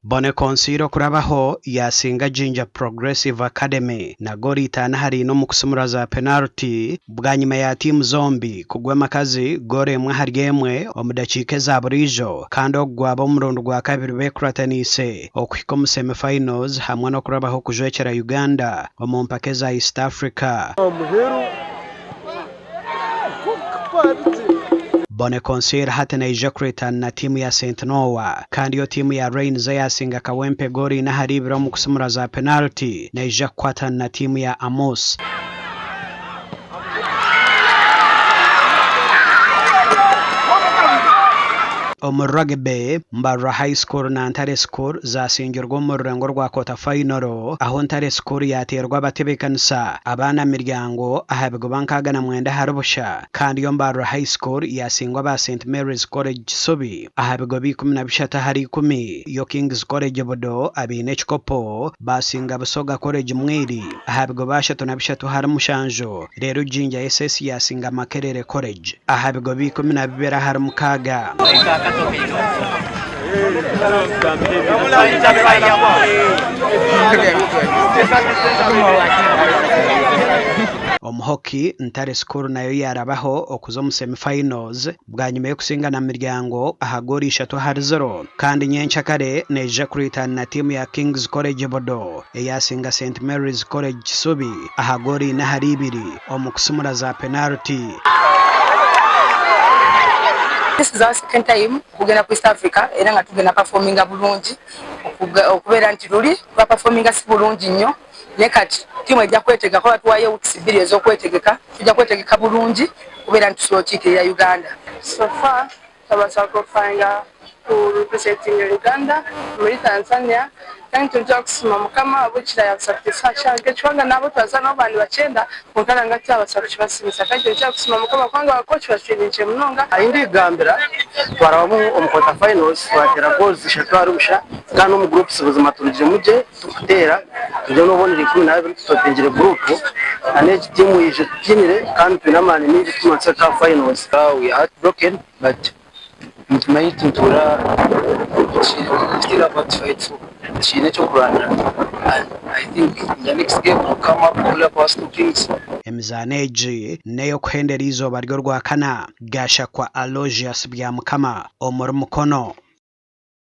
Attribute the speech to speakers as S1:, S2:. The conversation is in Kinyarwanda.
S1: Bone Konsiro kurabaho yasinga Jinja Progressive Academy na goli itana hari no mu kusumura za penalty bwanyuma ya timu zombi kugwema kazi gore mwe haryemwe omudakike za burijo kandi ogwabo murundo gwa kabiri bekuratanise okwiko mu semifinals hamwe no kurabaho kujwekera Uganda omumpake za East Africa. Bone Konsiro hatana ijakureta na timu ya St. Noah kandi yo timu ya Rains yasinga kawempe gori na haribira mu kusumura za penalty na ijakwata na timu ya Amos. Omuragbe Mbarra High School na Ntare School zasingirwa mu rurengo rwa quarter final aho Ntare School yaterwa batebekanisa abana miryango ahabwo bankagana mwenda harubusha kandi yo Mbarra High School yasingwa ba St. Mary's College Subi ahabwo bi 10 hari 10 yo King's College Bodo abine chikopo basinga Busoga College Mwiri ahabwo ba 3 hari mushanjo rero Jinja SS yasinga Makerere College ahabwo bi 12 hari mukaga. Omuhoki Ntare School nayo yarabaho okuzo mu semifinals bwanyuma yo kusingana miryango ahagori 3 hari 0 kandi nyencha kare neje kuritana na timu ya King's College Bodo eyasinga St. Mary's College Subi ahagori na hari 2 omukusumura za penalty.
S2: This is our second time kugenda ku East Africa era nga tugenda performing bulungi okubera nti tuli performing bulungi nnyo nekati timu ejja kwetega ko atuwaye weeks 2 ezokwetegeka tujja kwetegeka bulungi kubera nti tusochike ya Uganda.
S3: So far tabasa qualifying to representing Uganda muri Tanzania kandi tujja kusima mukama abukira ya satisfaction kechwanga nabo twazana abantu bachenda kontana ngati abasaruchi basimisa kandi tujja kusima mukama kwanga coach bashirinje munonga
S4: ayindi gambira twaramu omukota finals twatera goals 3 arusha kandi mu groups buzima turije muje tukutera tujya no bonera 12 tutotengere group ane timu yije kinire kandi tunamane n'indi tumatse ka finals we are broken but mtumaini tura still about fight chine chokurana and I think the next game will come up all of us to Kings.
S1: Emzaneji neyo kuhendera izoba ryo rwa kana gasha kwa Aloysius bya mukama omuri mukono